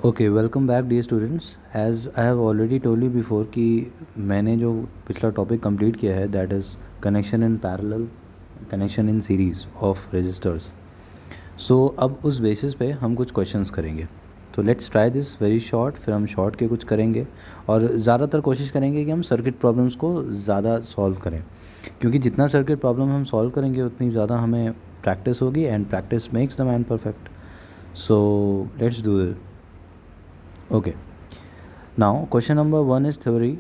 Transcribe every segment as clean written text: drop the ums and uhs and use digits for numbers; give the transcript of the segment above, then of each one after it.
Okay, welcome back dear students. As I have already told you before कि मैंने जो पिछला टॉपिक कंप्लीट किया है that is connection in parallel, connection in series of resistors. So अब उस basis पे हम कुछ क्वेश्चंस करेंगे। तो let's try this very short, फिर हम शॉर्ट के कुछ करेंगे और ज़्यादातर कोशिश करेंगे कि हम सर्किट प्रॉब्लम्स को ज़्यादा सॉल्व करें, क्योंकि जितना सर्किट प्रॉब्लम हम सॉल्व करेंगे उतनी ज़्यादा हमें प्रैक्टिस होगी and practice makes the man perfect. So let's do it. Okay. Now question number one is theory.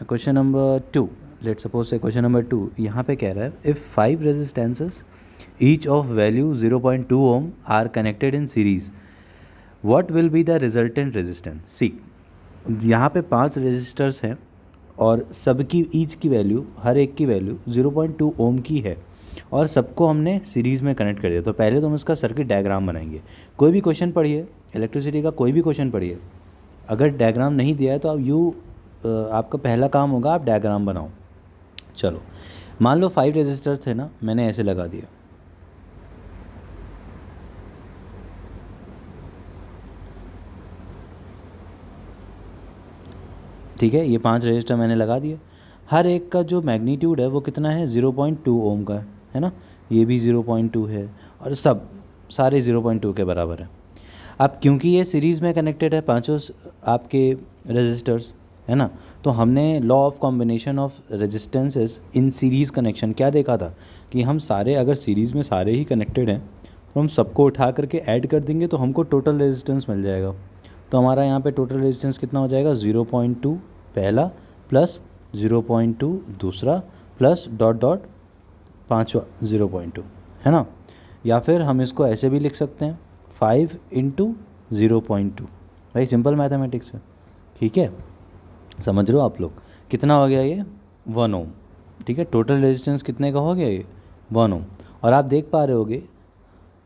Question number two. Let's suppose say question number two. यहाँ पे कह रहा है if five resistances each of value 0.2 ohm are connected in series, what will be the resultant resistance? See, यहाँ पे 5 resistors हैं और सबकी ईच की वैल्यू, हर एक की वैल्यू 0.2 ओम की है और सबको हमने सीरीज़ में कनेक्ट कर दिया। तो पहले तो हम इसका सर्किट डायग्राम बनाएंगे। कोई भी क्वेश्चन पढ़िए, इलेक्ट्रिसिटी का कोई भी क्वेश्चन पढ़िए, अगर डायग्राम नहीं दिया है तो आपका पहला काम होगा आप डायग्राम बनाओ। चलो, मान लो 5 रेजिस्टर्स थे ना, मैंने ऐसे लगा दिया। ठीक है, ये 5 रजिस्टर मैंने लगा दिए। हर एक का जो मैग्नीट्यूड है वो कितना है, 0.2 ओम का है ना। ये भी 0.2 है और सब सारे 0.2 के बराबर है। अब क्योंकि ये सीरीज़ में कनेक्टेड है पांचों आपके रेजिस्टर्स, है ना, तो हमने law of combination of resistances in series connection क्या देखा था कि हम सारे अगर सीरीज़ में सारे ही कनेक्टेड हैं तो हम सबको उठा करके ऐड कर देंगे तो हमको टोटल रेजिस्टेंस मिल जाएगा। तो हमारा यहाँ पे टोटल रेजिस्टेंस कितना हो जाएगा, 0.2 पहला प्लस 0.2 दूसरा प्लस डॉट डॉट पाँचवा 0.2, है ना। या फिर हम इसको ऐसे भी लिख सकते हैं 5 इंटू 0.2। भाई सिंपल मैथमेटिक्स है, ठीक है, समझ रहे हो आप लोग। कितना हो गया ये, 1 ओम। ठीक है, टोटल रेजिस्टेंस कितने का हो गया ये, 1 ओम। और आप देख पा रहे होगे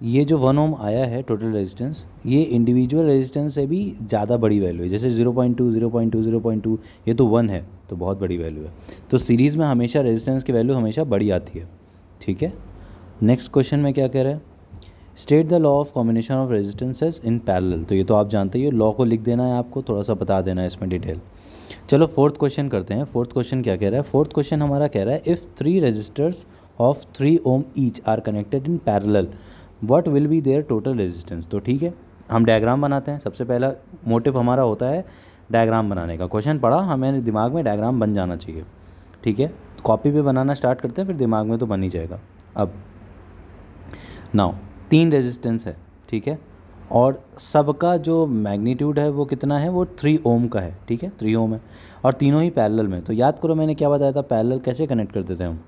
ये जो 1 ओम आया है टोटल रेजिस्टेंस, ये इंडिविजुअल रेजिस्टेंस से भी ज़्यादा बड़ी वैल्यू है। जैसे 0.2 0.2 0.2, ये तो 1 है तो बहुत बड़ी वैल्यू है। तो सीरीज़ में हमेशा रेजिस्टेंस की वैल्यू हमेशा बड़ी आती है। ठीक है, नेक्स्ट क्वेश्चन में क्या कह रहा है, state the law of combination of resistances in parallel. तो ये तो आप जानते ही हो, लॉ को लिख देना है आपको, थोड़ा सा बता देना है इसमें डिटेल। चलो फोर्थ क्वेश्चन करते हैं। फोर्थ क्वेश्चन क्या कह रहा है, फोर्थ क्वेश्चन हमारा कह रहा है if 3 resistors of 3 ohm each are connected in parallel what will be their total resistance. तो ठीक है, हम डायग्राम बनाते हैं। सबसे पहला मोटिव हमारा होता है डायग्राम बनाने का। क्वेश्चन पढ़ा, हमें दिमाग में डायग्राम बन जाना चाहिए। ठीक है, कॉपी पे बनाना स्टार्ट करते हैं, फिर दिमाग में तो बन ही जाएगा। अब नाउ 3 रेजिस्टेंस है, ठीक है, और सबका जो मैग्नीट्यूड है वो कितना है, वो 3 ओम का है। ठीक है, 3 ओम है और तीनों ही पैरेलल में। तो याद करो मैंने क्या बताया था, पैरेलल कैसे कनेक्ट करते थे हम।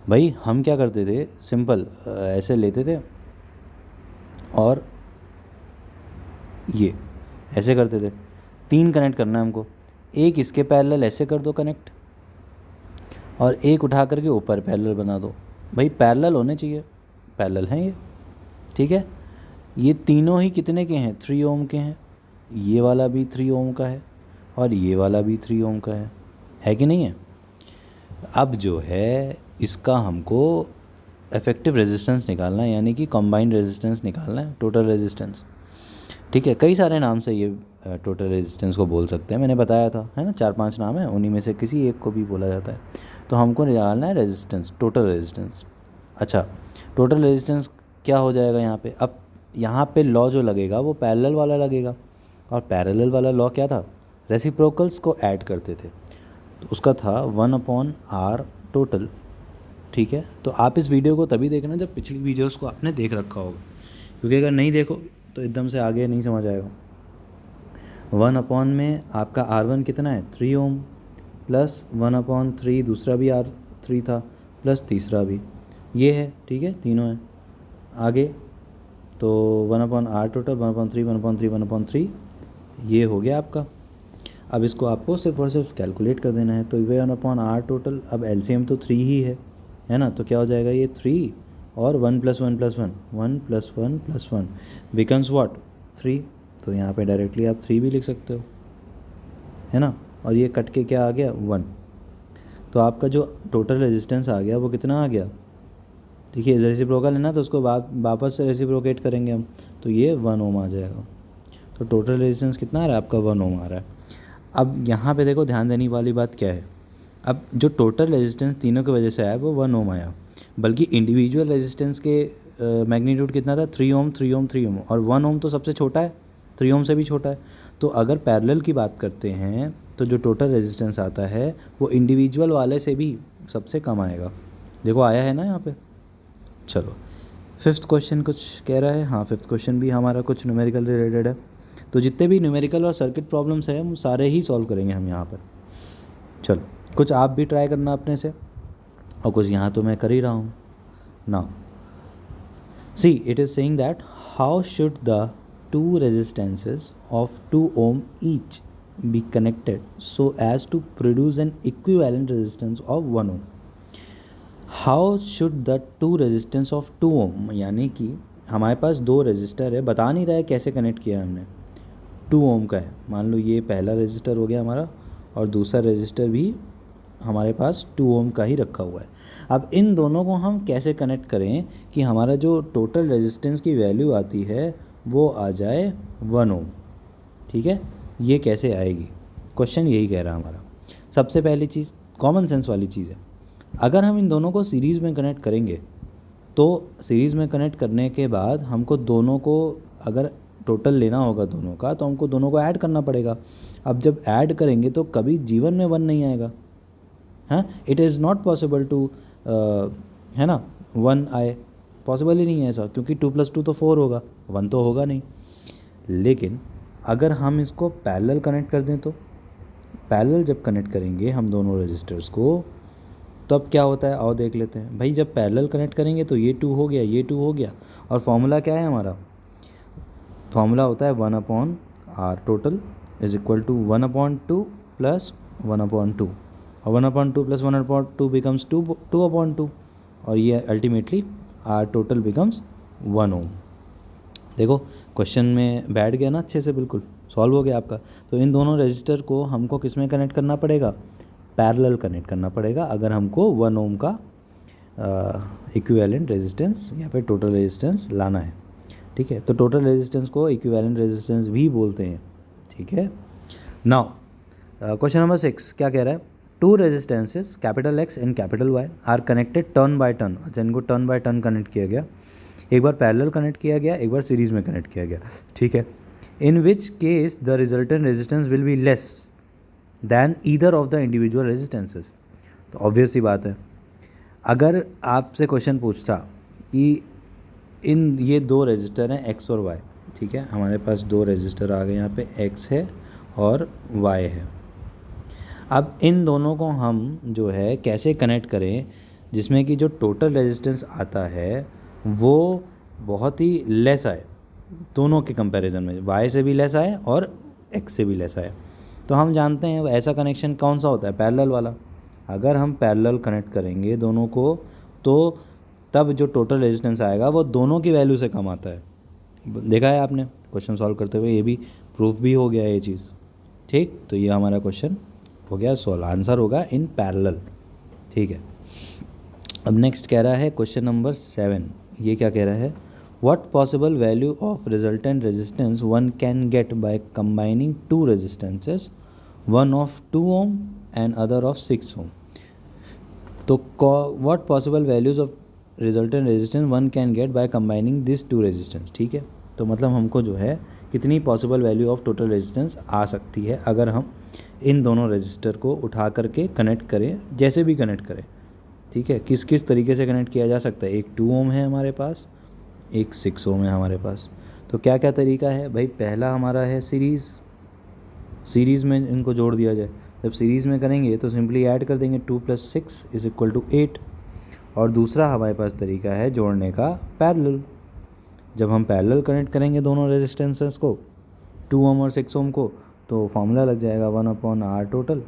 भाई हम क्या करते थे, सिंपल ऐसे लेते थे और ये ऐसे करते थे। 3 कनेक्ट करना है हमको, एक इसके पैरेलल ऐसे कर दो कनेक्ट और एक उठा करके ऊपर पैरेलल बना दो। भाई पैरेलल होने चाहिए, पैरेलल हैं ये। ठीक है, ये तीनों ही कितने के हैं, 3 ओम के हैं। ये वाला भी 3 ओम का है और ये वाला भी 3 ओम का है कि नहीं है। अब जो है इसका हमको इफेक्टिव रेजिस्टेंस निकालना है, यानी कि कंबाइंड रेजिस्टेंस निकालना है, टोटल रेजिस्टेंस। ठीक है, कई सारे नाम से ये टोटल रेजिस्टेंस को बोल सकते हैं, मैंने बताया था, है ना, 4-5 नाम है, उन्हीं में से किसी एक को भी बोला जाता है। तो हमको निकालना है रेजिस्टेंस, टोटल रेजिस्टेंस। अच्छा, टोटल रेजिस्टेंस क्या हो जाएगा यहाँ पे, अब यहाँ पे लॉ जो लगेगा वो पैरेलल वाला लगेगा। और पैरेलल वाला लॉ क्या था, रेसिप्रोकल्स को ऐड करते थे, तो उसका था 1/r टोटल। ठीक है, तो आप इस वीडियो को तभी देखना जब पिछली वीडियोस को आपने देख रखा होगा, क्योंकि अगर नहीं देखोगे तो एकदम से आगे नहीं समझ आएगा। 1 में आपका R1 कितना है, 3 ओम, प्लस 1/3 दूसरा भी R3 था, प्लस तीसरा भी ये है। ठीक है, तीनों है आगे। तो 1/r टोटल 1/3 1/3 1/3 ये हो गया आपका। अब इसको आपको सिर्फ और सिर्फ कैलकुलेट कर देना है। तो 1/r टोटल, अब एलसीएम तो 3 ही है ना, तो क्या हो जाएगा ये 3 और 1 + 1 + 1 1 + 1 + 1 बिकम्स व्हाट, 3। तो यहाँ पे डायरेक्टली आप 3 भी लिख सकते हो, है ना, और ये कट के क्या आ गया, 1। तो आपका जो टोटल रेजिस्टेंस आ गया वो कितना आ गया, देखिए रेसिप्रोकल है ना, तो उसको वापस से रेसिप्रोकेट करेंगे हम, तो ये 1 ओम आ जाएगा। तो टोटल रेजिस्टेंस कितना आ रहा है आपका 1 ओम आ रहा है। अब यहाँ पे देखो ध्यान देने वाली बात क्या है, अब जो टोटल रेजिस्टेंस तीनों की वजह से आया वो 1 ओम आया, बल्कि इंडिविजुअल रेजिस्टेंस के मैग्नीट्यूड कितना था 3 ओम 3 ओम 3 ओम, और 1 ओम तो सबसे छोटा है, 3 ओम से भी छोटा है। तो अगर पैरेलल की बात करते हैं तो जो टोटल रेजिस्टेंस आता है वो इंडिविजुअल वाले से भी सबसे कम आएगा। देखो आया है ना यहाँ पे। चलो फिफ्थ क्वेश्चन कुछ कह रहा है, हाँ फिफ्थ क्वेश्चन भी हमारा कुछ न्यूमेरिकल रिलेटेड है। तो जितने भी न्यूमेरिकल और सर्किट प्रॉब्लम्स हैं वो सारे ही सॉल्व करेंगे हम यहाँ पर। चलो कुछ आप भी ट्राई करना अपने से, और कुछ यहाँ तो मैं कर ही रहा हूँ। Now see it is saying that how should the two resistances of 2 ohm each be connected so as to produce an equivalent resistance of 1 ohm. How should the two resistance of 2 ohm, यानी कि हमारे पास दो resistor है, बता नहीं रहा है कैसे कनेक्ट किया हमने, 2 ओम का है, मान लो ये पहला रेजिस्टर हो गया हमारा और दूसरा रेजिस्टर भी हमारे पास 2 ओम का ही रखा हुआ है। अब इन दोनों को हम कैसे कनेक्ट करें कि हमारा जो टोटल रेजिस्टेंस की वैल्यू आती है वो आ जाए 1 ओम। ठीक है, ये कैसे आएगी, क्वेश्चन यही कह रहा है हमारा। सबसे पहली चीज़ कॉमन सेंस वाली चीज़ है, अगर हम इन दोनों को सीरीज़ में कनेक्ट करेंगे तो सीरीज़ में कनेक्ट करने के बाद हमको दोनों को अगर टोटल लेना होगा दोनों का तो हमको दोनों को ऐड करना पड़ेगा। अब जब ऐड करेंगे तो कभी जीवन में 1 नहीं आएगा, हाँ it is not possible to, है ना 1 आए, पॉसिबल ही नहीं है ऐसा, क्योंकि 2 + 2 तो 4 होगा, 1 तो होगा नहीं। लेकिन अगर हम इसको पैरेलल कनेक्ट कर दें तो पैरेलल जब कनेक्ट करेंगे हम दोनों रजिस्टर्स को तब क्या होता है आओ देख लेते हैं। भाई जब पैरेलल कनेक्ट करेंगे तो ये 2 हो गया, ये 2 हो गया, और फॉर्मूला क्या है हमारा, फॉर्मूला होता है 1/r total is equal to 1/2 + 1/2, और 1/2 + 1/2 बिकम्स 2/2, और ये अल्टीमेटली आर टोटल बिकम्स 1 ओम। देखो क्वेश्चन में बैठ गया ना अच्छे से, बिल्कुल सॉल्व हो गया आपका। तो इन दोनों रजिस्टर को हमको किस में कनेक्ट करना पड़ेगा, पैरेलल कनेक्ट करना पड़ेगा, अगर हमको 1 ओम का इक्विवेलेंट रेजिस्टेंस या फिर टोटल रेजिस्टेंस लाना है। ठीक है, तो टोटल रेजिस्टेंस को इक्विवेलेंट रेजिस्टेंस भी बोलते हैं। ठीक है, नाउ क्वेश्चन नंबर 6 क्या कह रहा है, 2 resistances capital X and capital Y are connected turn by turn. अच्छा इनको टर्न बाय टर्न कनेक्ट किया गया, एक बार पैरेलल कनेक्ट किया गया, एक बार सीरीज़ में कनेक्ट किया गया। ठीक है, in which case the resultant resistance will be less than either of the individual resistances. तो ऑब्वियस सी बात है, अगर आपसे क्वेश्चन पूछता कि इन ये दो रेजिस्टर हैं X और Y, ठीक है हमारे पास दो रेजिस्टर आ गए, यहाँ पे X है और Y है। अब इन दोनों को हम जो है कैसे कनेक्ट करें जिसमें कि जो टोटल रेजिस्टेंस आता है वो बहुत ही लेस आए, दोनों के कंपैरिजन में Y से भी लेस आए और X से भी लेस आए। तो हम जानते हैं ऐसा कनेक्शन कौन सा होता है, पैरेलल वाला। अगर हम पैरेलल कनेक्ट करेंगे दोनों को तो तब जो टोटल रेजिस्टेंस आएगा वो दोनों की वैल्यू से कम आता है। देखा है आपने क्वेश्चन सॉल्व करते हुए, ये भी प्रूफ भी हो गया ये चीज़। ठीक, तो ये हमारा क्वेश्चन हो गया सॉल्व, आंसर होगा इन पैरेलल। ठीक है, अब नेक्स्ट कह रहा है क्वेश्चन नंबर 7, ये क्या कह रहा है, what possible value of resultant resistance one can get by combining 2 resistances, one of 2 ohm and other of 6 ohm. तो what possible values of resultant resistance one can get by combining this 2 resistance. ठीक है, तो मतलब हमको जो है कितनी possible value of total resistance आ सकती है अगर हम इन दोनों रजिस्टर को उठा करके कनेक्ट करें, जैसे भी कनेक्ट करें। ठीक है, किस किस तरीके से कनेक्ट किया जा सकता है, एक 2 ओम है हमारे पास, एक 6 ओम है हमारे पास। तो क्या क्या तरीका है भाई, पहला हमारा है सीरीज़ में इनको जोड़ दिया जाए। जब सीरीज़ में करेंगे तो सिंपली ऐड कर देंगे, 2 + 6 = 8। और दूसरा हमारे पास तरीका है जोड़ने का पैरेलल। जब हम पैरेलल कनेक्ट करेंगे दोनों रेजिस्टेंसेस को, 2 ओम और 6 ओम को, तो फॉर्मूला लग जाएगा 1/r टोटल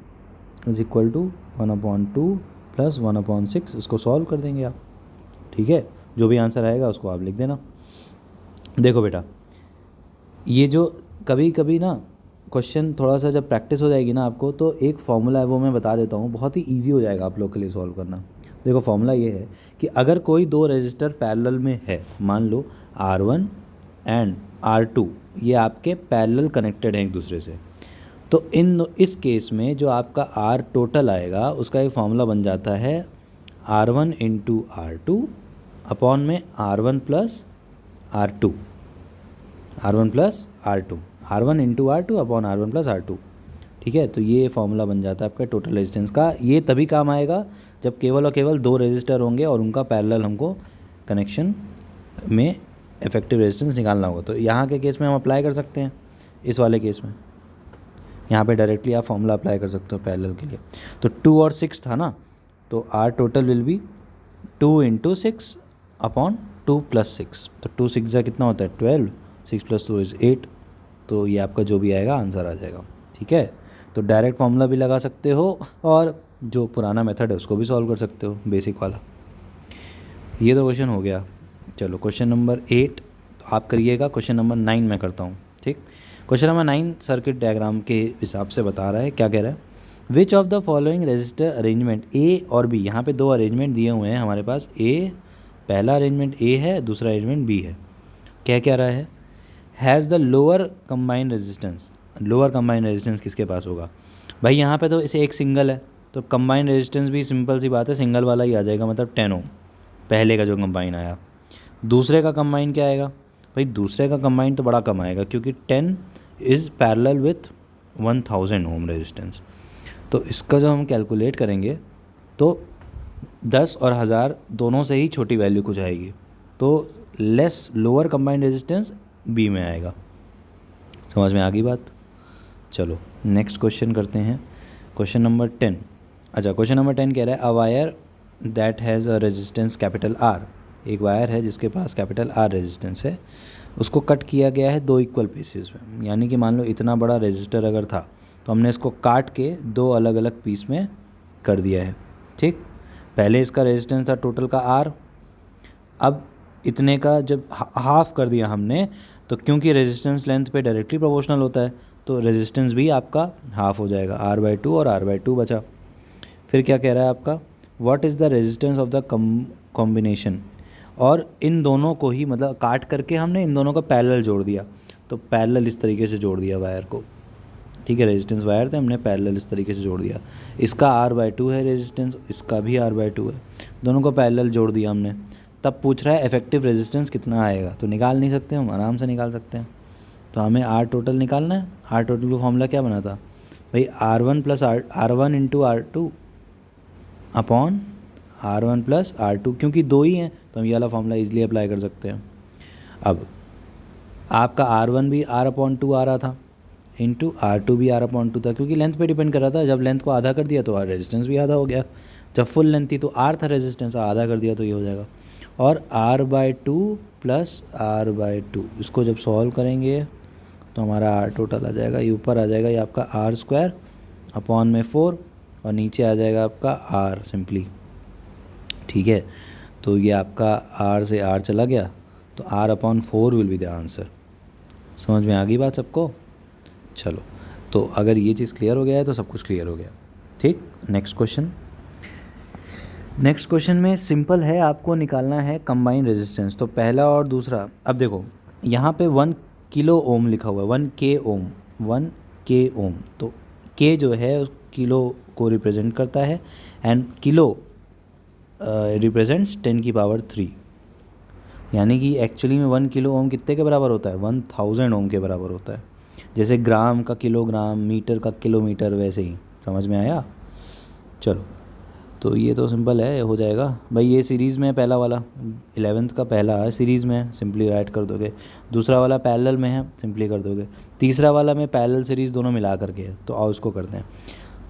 = 1/2 + 1/6। इसको सॉल्व कर देंगे आप। ठीक है, जो भी आंसर आएगा उसको आप लिख देना। देखो बेटा, ये जो कभी कभी ना क्वेश्चन थोड़ा सा जब प्रैक्टिस हो जाएगी ना आपको, तो एक फॉर्मूला है वो मैं बता देता हूँ, बहुत ही ईजी हो जाएगा आप लोग के लिए सॉल्व करना। देखो फॉर्मूला ये है कि अगर कोई दो रेजिस्टर पैरेलल में है, मान लो R1 एंड R2 ये आपके पैरेलल कनेक्टेड हैं एक दूसरे से। तो इस केस में जो आपका R टोटल आएगा उसका एक फॉर्मूला बन जाता है R1 इंटू R2 अपॉन में R1 plus R2, R1 plus R2, R1 into R2 upon R1 plus R2। ठीक है, तो ये फॉर्मूला बन जाता है आपका टोटल रेजिस्टेंस का। ये तभी काम आएगा जब केवल और केवल 2 रेजिस्टर होंगे और उनका पैरेलल हमको कनेक्शन में इफेक्टिव रेजिस्टेंस निकालना होगा। तो यहाँ के केस में हम अप्लाई कर सकते हैं, इस वाले केस में यहाँ पे डायरेक्टली आप फॉर्मूला अप्लाई कर सकते हो पैरेलल के लिए। तो 2 और 6 था ना, तो R total will be 2 into 6 upon 2 plus 6। तो 2 6 जा कितना होता है 12, 6 प्लस 2 इज़ 8। तो ये आपका जो भी आएगा आंसर आ जाएगा। ठीक है, तो डायरेक्ट फॉर्मूला भी लगा सकते हो और जो पुराना मेथड है उसको भी सॉल्व कर सकते हो, बेसिक वाला। ये तो क्वेश्चन हो गया। चलो क्वेश्चन नंबर 8 तो आप करिएगा, क्वेश्चन नंबर 9 मैं करता हूँ। ठीक, क्वेश्चन नंबर 9 सर्किट डायग्राम के हिसाब से बता रहा है। क्या कह रहा है, which of the following resistor arrangement a और बी, यहाँ पे 2 अरेंजमेंट दिए हुए हैं हमारे पास। ए, पहला अरेंजमेंट ए है, दूसरा अरेंजमेंट बी है। क्या रहा है, has the lower combined resistance. Lower combined resistance किसके पास होगा भाई, यहाँ पे तो इसे एक सिंगल है तो कंबाइंड रेजिस्टेंस भी सिंपल सी बात है सिंगल वाला ही आ जाएगा, मतलब 10 ओम पहले का जो कंबाइन आया। दूसरे का कंबाइन क्या आएगा भाई, दूसरे का कंबाइन तो बड़ा कम आएगा क्योंकि 10 is parallel with 1000 ohm resistance. तो इसका जो हम कैलकुलेट करेंगे तो 10 और 1000 दोनों से ही छोटी वैल्यू कुछ आएगी, तो less lower combined resistance B में आएगा। समझ में आ गई बात। चलो नेक्स्ट क्वेश्चन करते हैं, क्वेश्चन नंबर 10। अच्छा, क्वेश्चन नंबर 10 कह रहा है, a wire that has a resistance capital R. एक वायर है जिसके पास कैपिटल आर रेजिस्टेंस है, उसको कट किया गया है 2 इक्वल पीसेस में। यानी कि मान लो इतना बड़ा रेजिस्टर अगर था तो हमने इसको काट के 2 अलग अलग पीस में कर दिया है। ठीक, पहले इसका रेजिस्टेंस था टोटल का आर, अब इतने का जब हाफ कर दिया हमने तो क्योंकि रेजिस्टेंस लेंथ पे डायरेक्टली प्रोपोर्शनल होता है तो रेजिस्टेंस भी आपका हाफ हो जाएगा, R/2 और R/2 बचा। फिर क्या कह रहा है आपका, what is the resistance of the combination. और इन दोनों को ही मतलब काट करके हमने इन दोनों का पैरेलल जोड़ दिया, तो पैरेलल इस तरीके से जोड़ दिया वायर को। ठीक है, रेजिस्टेंस वायर थे, हमने पैरेलल इस तरीके से जोड़ दिया। इसका R/2 है रेजिस्टेंस, इसका भी R/2 है, दोनों को पैरेलल जोड़ दिया हमने। तब पूछ रहा है इफेक्टिव रेजिस्टेंस कितना आएगा, तो निकाल नहीं सकते हम, आराम से निकाल सकते हैं। तो हमें R टोटल निकालना है। R टोटल का फॉर्मूला क्या बना था भाई, R1 plus R1 into R2 upon R1 plus R2, क्योंकि 2 ही हैं तो हम ये वाला फॉर्मूला ईजिली अप्लाई कर सकते हैं। अब आपका R1 भी R/2 आ रहा था इंटू R2 भी R/2 था, क्योंकि लेंथ पे डिपेंड कर रहा था। जब लेंथ को आधा कर दिया तो रेजिस्टेंस भी आधा हो गया। जब फुल लेंथ थी तो R था रेजिस्टेंस, आधा कर दिया तो ये हो जाएगा। और R/2 प्लस R/2, इसको जब सॉल्व करेंगे तो हमारा R टोटल आ जाएगा, ये ऊपर आ जाएगा ये आपका R² अपॉन में 4 और नीचे आ जाएगा आपका R सिंपली। ठीक है, तो ये आपका R से R चला गया तो R/4 will be the answer. समझ में आ गई बात सबको। चलो, तो अगर ये चीज़ क्लियर हो गया है तो सब कुछ क्लियर हो गया। ठीक, नेक्स्ट क्वेश्चन। नेक्स्ट क्वेश्चन में सिंपल है, आपको निकालना है कंबाइंड रेजिस्टेंस। तो पहला और दूसरा, अब देखो यहाँ पे 1 किलो ओम लिखा हुआ है, 1K ओम, 1K ओम। तो K जो है उस किलो को रिप्रेजेंट करता है एंड किलो रिप्रेजेंट्स 10⁻³ यानी कि एक्चुअली में 1 किलो ओम कितने के बराबर होता है, 1000 ओम के बराबर होता है। जैसे ग्राम का किलोग्राम, मीटर का किलोमीटर, वैसे ही। समझ में आया। चलो, तो ये तो सिंपल है, हो जाएगा भाई। ये सीरीज़ में है पहला वाला, 11th का पहला है सीरीज़ में है, सिंपली ऐड कर दोगे। दूसरा वाला पैरेलल में है, सिंपली कर दोगे। तीसरा वाला में पैरेलल सीरीज़ दोनों मिला करके है, तो आओ उसको करते हैं।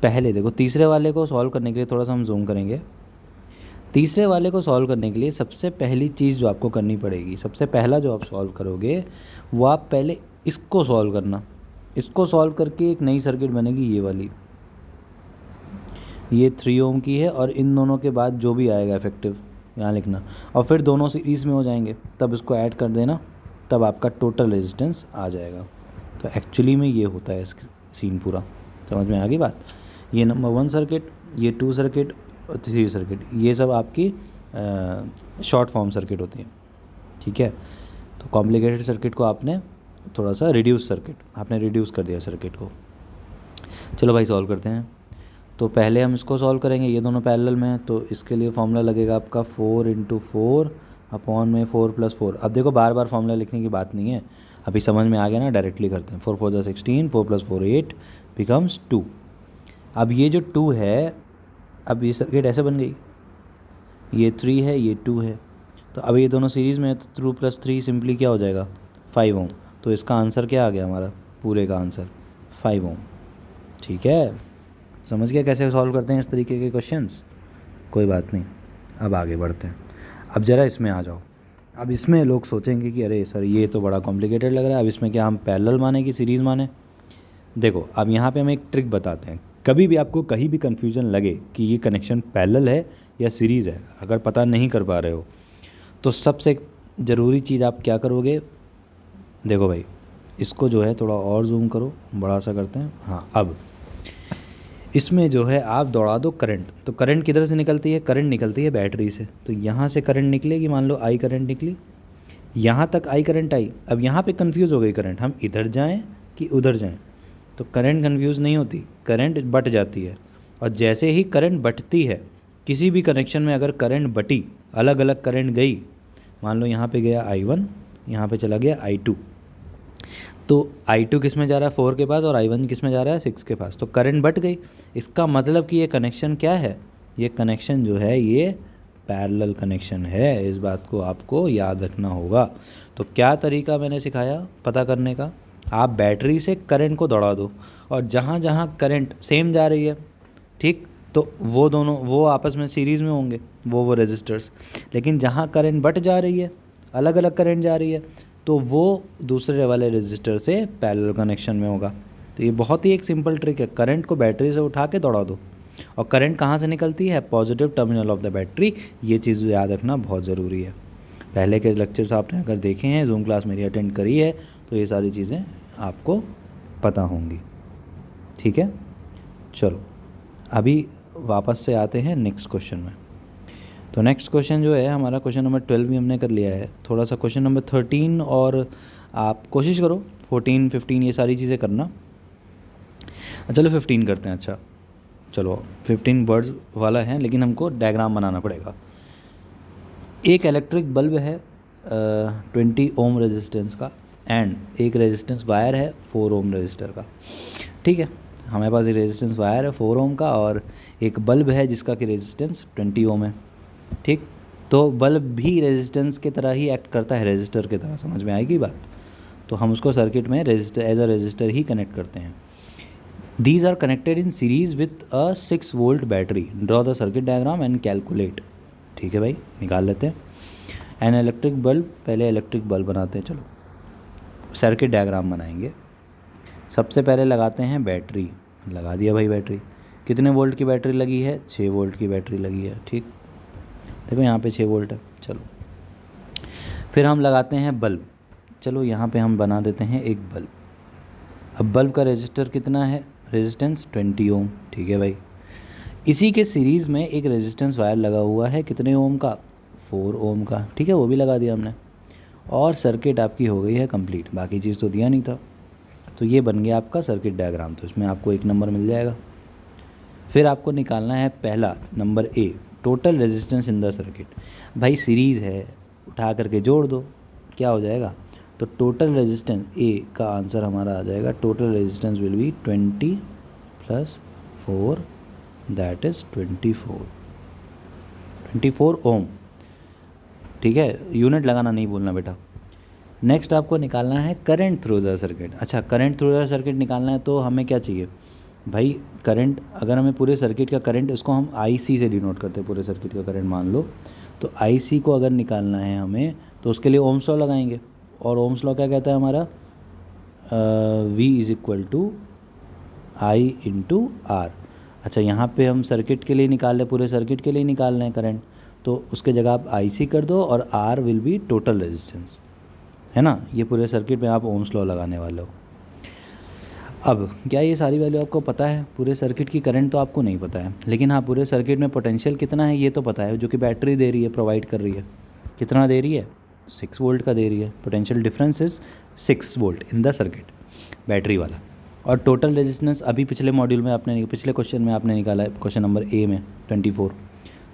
पहले देखो, तीसरे वाले को सॉल्व करने के लिए थोड़ा सा हम जूम करेंगे। तीसरे वाले को सॉल्व करने के लिए सबसे पहली चीज़ जो आपको करनी पड़ेगी, सबसे पहला जो आप सॉल्व करोगे वो आप पहले इसको सॉल्व करना। इसको सॉल्व करके एक नई सर्किट बनेगी, ये वाली, ये 3 ओम की है और इन दोनों के बाद जो भी आएगा इफेक्टिव यहाँ लिखना, और फिर दोनों सीरीज़ में हो जाएंगे, तब इसको ऐड कर देना, तब आपका टोटल रेजिस्टेंस आ जाएगा। तो एक्चुअली में ये होता है सीन पूरा। समझ में आ गई बात। ये नंबर 1 सर्किट, ये 2 सर्किट और 3 सर्किट, ये सब आपकी शॉर्ट फॉर्म सर्किट होती है। ठीक है, तो कॉम्प्लिकेटेड सर्किट को आपने थोड़ा सा रिड्यूस सर्किट, आपने रिड्यूस कर दिया सर्किट को। चलो भाई सॉल्व करते हैं। तो पहले हम इसको सॉल्व करेंगे, ये दोनों पैरेलल में हैं, तो इसके लिए फॉर्मूला लगेगा आपका 4 × 4 अपॉन में 4 + 4। अब देखो बार बार फॉर्मूला लिखने की बात नहीं है, अभी समझ में आ गया ना, डायरेक्टली करते हैं। 4 × 4 = 16, 4 + 4 8 बिकम्स 2। अब ये जो 2 है, अब ये सर्किट ऐसे बन गई, ये 3 है, ये 2 है, तो अब ये दोनों सीरीज़ में है, तो 2 + 3 सिंपली क्या हो जाएगा 5 ओम। तो इसका आंसर क्या आ गया हमारा, पूरे का आंसर 5 ओम। ठीक है, समझ गया कैसे सॉल्व करते हैं इस तरीके के क्वेश्चंस। कोई बात नहीं, अब आगे बढ़ते हैं। अब ज़रा इसमें आ जाओ। अब इसमें लोग सोचेंगे कि अरे सर ये तो बड़ा कॉम्प्लिकेटेड लग रहा है, अब इसमें क्या हम पैरेलल माने कि सीरीज़ माने। देखो अब यहाँ पे हम एक ट्रिक बताते हैं। कभी भी आपको कहीं भी कन्फ्यूजन लगे कि ये कनेक्शन पैरेलल है या सीरीज़ है, अगर पता नहीं कर पा रहे हो, तो सबसे ज़रूरी चीज़ आप क्या करोगे, देखो भाई इसको जो है थोड़ा और जूम करो, बड़ा सा करते हैं। हाँ, अब इसमें जो है आप दौड़ा दो करंट। तो करंट किधर से निकलती है, करंट निकलती है बैटरी से। तो यहाँ से करंट निकलेगी, मान लो आई करंट निकली, यहाँ तक आई करंट आई। अब यहाँ पे कंफ्यूज हो गई करंट, हम इधर जाएं कि उधर जाएं, तो करंट कंफ्यूज नहीं होती, करंट बट जाती है। और जैसे ही करंट बटती है, किसी भी कनेक्शन में अगर करंट बटी, अलग अलग करंट गई, मान लो यहाँ पे गया I1, यहाँ पे चला गया I2, तो I2 किस में जा रहा है 4 के पास, और I1 किस में जा रहा है 6 के पास, तो करंट बट गई। इसका मतलब कि ये कनेक्शन क्या है, ये कनेक्शन जो है ये पैरेलल कनेक्शन है। इस बात को आपको याद रखना होगा। तो क्या तरीका मैंने सिखाया पता करने का, आप बैटरी से करंट को दौड़ा दो, और जहाँ जहाँ करंट सेम जा रही है, ठीक, तो वो दोनों वो आपस में सीरीज़ में होंगे, वो रेजिस्टर्स। लेकिन जहाँ करंट बट जा रही है, अलग अलग करंट जा रही है, तो वो दूसरे वाले रेजिस्टर से पैरेलल कनेक्शन में होगा। तो ये बहुत ही एक सिंपल ट्रिक है, करंट को बैटरी से उठा के दौड़ा दो। और करंट कहाँ से निकलती है, positive terminal of the battery. ये चीज़ याद रखना बहुत ज़रूरी है। पहले के लेक्चर्स आपने अगर देखे हैं, जूम क्लास मेरी अटेंड करी है, तो ये सारी चीज़ें आपको पता होंगी। ठीक है, चलो अभी वापस से आते हैं नेक्स्ट क्वेश्चन में। तो नेक्स्ट क्वेश्चन जो है हमारा, क्वेश्चन नंबर 12 भी हमने कर लिया है। थोड़ा सा क्वेश्चन नंबर 13 और आप कोशिश करो 14, 15 ये सारी चीज़ें करना। चलो 15 करते हैं। अच्छा चलो 15 वर्ड्स वाला है, लेकिन हमको डायग्राम बनाना पड़ेगा। एक इलेक्ट्रिक बल्ब है 20 ओम रेजिस्टेंस का, एंड एक रेजिस्टेंस वायर है 4 ओम रेजिस्टर का। ठीक है, हमारे पास एक रेजिस्टेंस वायर है 4 ओम का, और एक बल्ब है जिसका कि रेजिस्टेंस 20 ओम है। ठीक, तो बल्ब भी रेजिस्टेंस की तरह ही एक्ट करता है, रेजिस्टर की तरह। समझ में आएगी बात। तो हम उसको सर्किट में रेजिस्टर एज अ रेजिस्टर ही कनेक्ट करते हैं। These are connected in series with a 6 volt battery. Draw the circuit diagram and calculate. ठीक है भाई, निकाल लेते हैं। एन इलेक्ट्रिक बल्ब, पहले इलेक्ट्रिक बल्ब बनाते हैं। चलो सर्किट डायग्राम बनाएंगे। सबसे पहले लगाते हैं बैटरी। लगा दिया भाई बैटरी। कितने वोल्ट की बैटरी लगी है, 6 वोल्ट की बैटरी लगी है। ठीक, देखो यहाँ पे 6 वोल्ट है। चलो फिर हम लगाते हैं बल्ब। चलो यहाँ पे हम बना देते हैं एक बल्ब। अब बल्ब का रेजिस्टर कितना है, रेजिस्टेंस 20 ओम। ठीक है भाई, इसी के सीरीज़ में एक रेजिस्टेंस वायर लगा हुआ है, कितने ओम का, 4 ओम का। ठीक है, वो भी लगा दिया हमने, और सर्किट आपकी हो गई है कंप्लीट। बाकी चीज़ तो दिया नहीं था। तो ये बन गया आपका सर्किट डायग्राम। तो इसमें आपको 1 नंबर मिल जाएगा। फिर आपको निकालना है पहला number A, total resistance in the circuit. भाई सीरीज़ है, उठा करके जोड़ दो, क्या हो जाएगा। तो टोटल रेजिस्टेंस ए का आंसर हमारा आ जाएगा, total resistance will B 20 + 4 that is 24 ओम। ठीक है, यूनिट लगाना नहीं भूलना बेटा। नेक्स्ट आपको निकालना है करंट थ्रू द सर्किट। अच्छा, करंट थ्रू द सर्किट निकालना है, तो हमें क्या चाहिए भाई, करंट। अगर हमें पूरे सर्किट का करंट, इसको हम IC से डिनोट करते हैं, पूरे सर्किट का करंट मान लो। तो IC को अगर निकालना है हमें, तो उसके लिए ओम्स लॉ लगाएंगे। और ओम्स लॉ क्या कहता है हमारा, V = I × R। अच्छा, यहाँ पे हम सर्किट के लिए निकाल रहे, पूरे सर्किट के लिए निकाल रहे हैं करंट, तो उसके जगह आप IC कर दो, और R will be total resistance, है ना। ये पूरे सर्किट में आप ओम्स लॉ लगाने वाले हो। अब क्या ये सारी वैल्यू आपको पता है, पूरे सर्किट की करंट तो आपको नहीं पता है, लेकिन हाँ पूरे सर्किट में पोटेंशियल कितना है ये तो पता है, जो कि बैटरी दे रही है, प्रोवाइड कर रही है। कितना दे रही है, 6 वोल्ट का दे रही है, potential difference is 6 volt in the circuit, battery वाला। और टोटल रेजिस्टेंस अभी पिछले मॉड्यूल में आपने, पिछले क्वेश्चन में आपने निकाला है, क्वेश्चन नंबर ए में 24।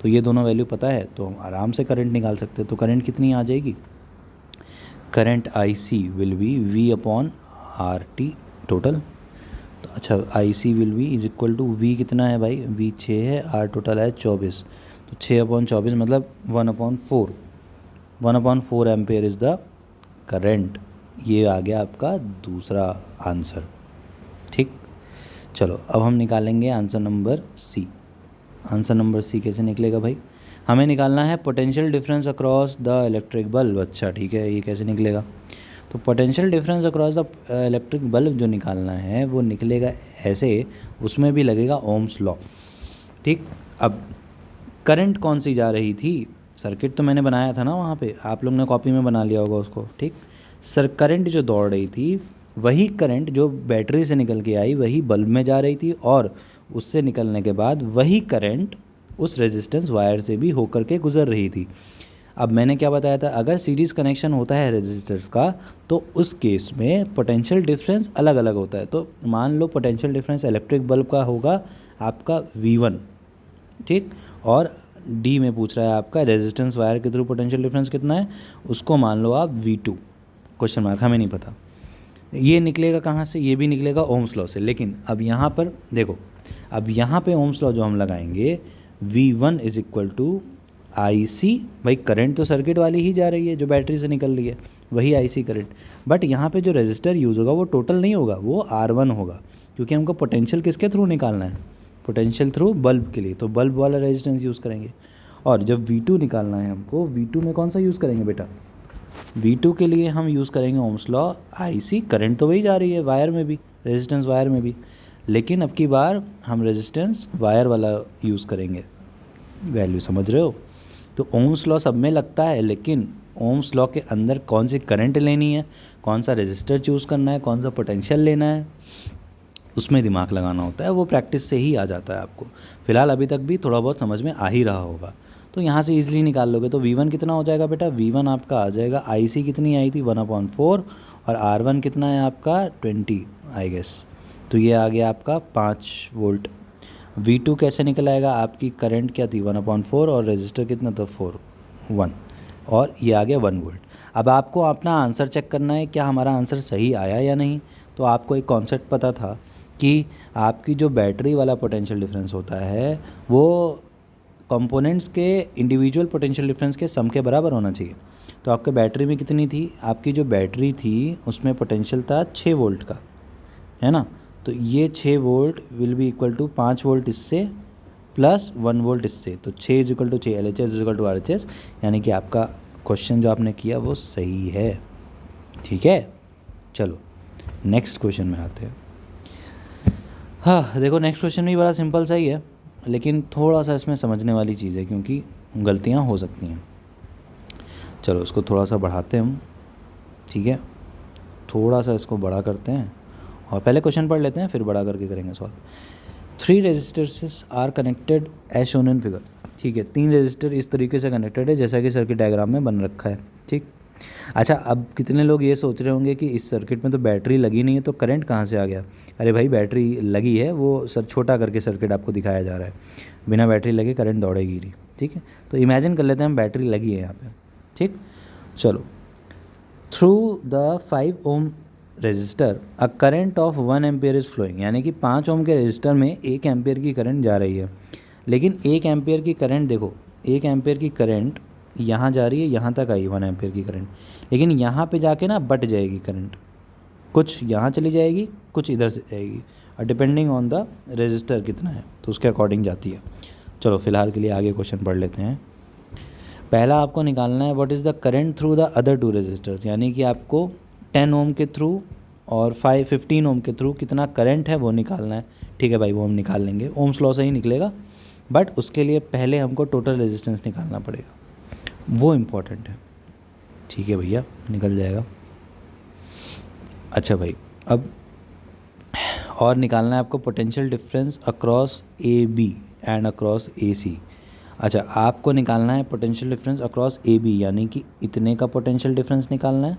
तो ये दोनों वैल्यू पता है तो हम आराम से करंट निकाल सकते हैं। तो करंट कितनी आ जाएगी, current I C will be V upon R T total. तो अच्छा, I C will be is equal to V कितना है भाई, वी 6 है, आर टोटल है 24। तो 6/24 मतलब 1/4, 1/4 एम्पेयर इज़ द करंट। ये आ गया आपका दूसरा आंसर। ठीक, चलो अब हम निकालेंगे answer number C. Answer number C कैसे निकलेगा भाई, हमें निकालना है potential difference across the electric bulb. अच्छा ठीक है, ये कैसे निकलेगा, तो potential difference across the electric bulb जो निकालना है वो निकलेगा ऐसे, उसमें भी लगेगा ओम्स लॉ। ठीक, अब करंट कौन सी जा रही थी, सर्किट तो मैंने बनाया था ना वहाँ पे, आप लोग ने कॉपी में बना लिया होगा उसको। ठीक, सर करंट जो दौड़ रही थी वही करंट जो बैटरी से निकल के आई वही बल्ब में जा रही थी, और उससे निकलने के बाद वही करंट उस रेजिस्टेंस वायर से भी होकर के गुजर रही थी। अब मैंने क्या बताया था, अगर सीरीज़ कनेक्शन होता है रेजिस्टर्स का तो उस केस में पोटेंशियल डिफरेंस अलग अलग होता है। तो मान low potential difference electric bulb का होगा आपका V1, ठीक, और डी में पूछ रहा है आपका रेजिस्टेंस वायर के थ्रू पोटेंशियल डिफरेंस कितना है, उसको मान लो आप V2 क्वेश्चन मार्क, हमें नहीं पता। ये निकलेगा कहाँ से, ये भी निकलेगा ओम्स लॉ से। लेकिन अब यहाँ पर देखो, अब यहाँ पे ओम्स लॉ जो हम लगाएंगे, V1 इज इक्वल टू आई सी, भाई करंट तो सर्किट वाली ही जा रही है जो बैटरी से निकल रही है, वही आई सी करंट। बट यहाँ पे जो रेजिस्टर यूज़ होगा वो टोटल नहीं होगा, वो R1 होगा, क्योंकि हमको पोटेंशियल किसके थ्रू निकालना है, पोटेंशियल थ्रू बल्ब के लिए, तो बल्ब वाला रेजिस्टेंस यूज़ करेंगे। और जब V2 निकालना है हमको, V2 में कौन सा यूज़ करेंगे बेटा, V2 के लिए हम यूज़ करेंगे ओम्स लॉ। आई सी करंट तो वही जा रही है वायर में भी, रेजिस्टेंस वायर में भी, लेकिन अब की बार हम रेजिस्टेंस वायर वाला यूज़ करेंगे। वैल्यू समझ रहे हो, तो ओम्स लॉ सब में लगता है, लेकिन ओम्स लॉ के अंदर कौन सी करंट लेनी है, कौन सा रेजिस्टर चूज़ करना है, कौन सा पोटेंशियल लेना है, उसमें दिमाग लगाना होता है। वो प्रैक्टिस से ही आ जाता है आपको। फ़िलहाल अभी तक भी थोड़ा बहुत समझ में आ ही रहा होगा, तो यहाँ से ईजिली निकाल लोगे। तो V1 कितना हो जाएगा बेटा, V1 आपका आ जाएगा, IC कितनी आई थी 1/4, और R1 कितना है आपका 20 आई गेस, तो ये आ गया आपका 5 वोल्ट। V2 कैसे निकल आएगा, आपकी करंट क्या थी 1/4, और रजिस्टर कितना था 1, और ये आ गया 1 वोल्ट। अब आपको अपना आंसर चेक करना है क्या हमारा आंसर सही आया या नहीं। तो आपको एक कॉन्सेप्ट पता था कि आपकी जो बैटरी वाला पोटेंशियल डिफरेंस होता है वो कंपोनेंट्स के इंडिविजुअल पोटेंशियल डिफरेंस के सम के बराबर होना चाहिए। तो आपके बैटरी में कितनी थी, आपकी जो बैटरी थी उसमें पोटेंशियल था 6 वोल्ट का, है ना। तो ये 6 volt will be equal to 5 volt इससे प्लस 1 वोल्ट इससे, तो 6 is equal to 6, LHS is equal to RHS, यानी कि आपका क्वेश्चन जो आपने किया वो सही है। ठीक है, चलो नेक्स्ट क्वेश्चन में आते हैं। हाँ देखो, नेक्स्ट क्वेश्चन भी बड़ा सिंपल सा ही है, लेकिन थोड़ा सा इसमें समझने वाली चीज़ है क्योंकि गलतियाँ हो सकती हैं। चलो इसको थोड़ा सा बढ़ाते हैं हम, ठीक है, थोड़ा सा इसको बड़ा करते हैं और पहले क्वेश्चन पढ़ लेते हैं फिर बड़ा करके करेंगे solve. 3 resistors are connected as shown in figure. ठीक है, 3 रेजिस्टर इस तरीके से कनेक्टेड है जैसा कि सर्किट डायग्राम में बन रखा है। ठीक, अच्छा अब कितने लोग ये सोच रहे होंगे कि इस सर्किट में तो बैटरी लगी नहीं है तो करंट कहाँ से आ गया। अरे भाई बैटरी लगी है, वो सर छोटा करके सर्किट आपको दिखाया जा रहा है, बिना बैटरी लगे करंट दौड़ेगी नहीं। ठीक है, तो इमेजिन कर लेते हैं हम बैटरी लगी है यहाँ पे। ठीक, चलो, through the 5 ohm resistor a current of 1 ampere is flowing, यानी कि 5 ओम के रजिस्टर में 1 एम्पियर की करंट जा रही है। लेकिन 1 एम्पियर की करंट देखो, 1 एम्पियर की करंट यहाँ जा रही है, यहाँ तक आई 1 एम्पियर की करंट, लेकिन यहाँ पे जाके ना बट जाएगी करंट, कुछ यहाँ चली जाएगी कुछ इधर से जाएगी, और डिपेंडिंग ऑन द रजिस्टर कितना है तो उसके अकॉर्डिंग जाती है। चलो फिलहाल के लिए आगे क्वेश्चन पढ़ लेते हैं। पहला आपको निकालना है what is the current through the other 2 resistors, यानी कि आपको 10 ओम के थ्रू और 15 ओम के थ्रू कितना करंट है वो निकालना है। ठीक है भाई, वो हम निकाल लेंगे, ओम्स लॉ से ही निकलेगा, बट उसके लिए पहले हमको टोटल रेजिस्टेंस निकालना पड़ेगा, वो इम्पॉर्टेंट है। ठीक है भैया, निकल जाएगा। अच्छा भाई, अब और निकालना है आपको potential difference across AB and across AC। अच्छा, आपको निकालना है potential difference across A B, यानी कि इतने का पोटेंशियल डिफरेंस निकालना है।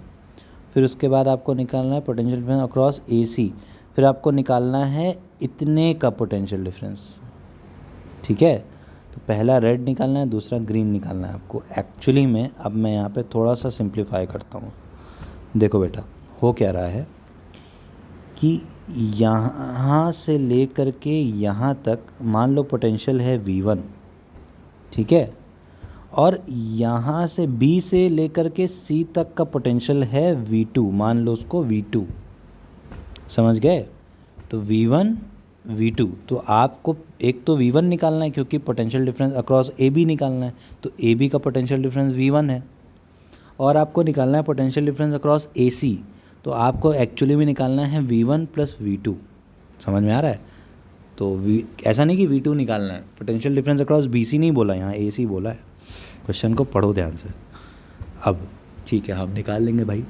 फिर उसके बाद आपको निकालना है पोटेंशियल डिफरेंस अक्रॉस ए सी, फिर आपको निकालना है इतने का पोटेंशियल डिफरेंस। ठीक है, तो पहला रेड निकालना है, दूसरा ग्रीन निकालना है आपको। एक्चुअली में अब मैं यहाँ पे थोड़ा सा सिंप्लीफाई करता हूँ। देखो बेटा, हो क्या रहा है कि यहाँ से ले कर के यहाँ तक मान लो पोटेंशियल है V1, ठीक है, और यहाँ से B से लेकर के C तक का पोटेंशियल है V2, मान लो उसको V2, समझ गए। तो V1 V2, तो आपको एक तो V1 निकालना है क्योंकि पोटेंशियल डिफरेंस अक्रॉस AB निकालना है, तो AB का पोटेंशियल डिफरेंस V1 है, और आपको निकालना है पोटेंशियल डिफरेंस अक्रॉस AC, तो आपको एक्चुअली में निकालना है V1 प्लस V2। समझ में आ रहा है। तो ऐसा नहीं कि V2 निकालना है, पोटेंशियल डिफरेंस अक्रॉस BC नहीं बोला, यहाँ AC बोला है। क्वेश्चन को पढ़ो ध्यान से। अब ठीक है, हम निकाल लेंगे भाई।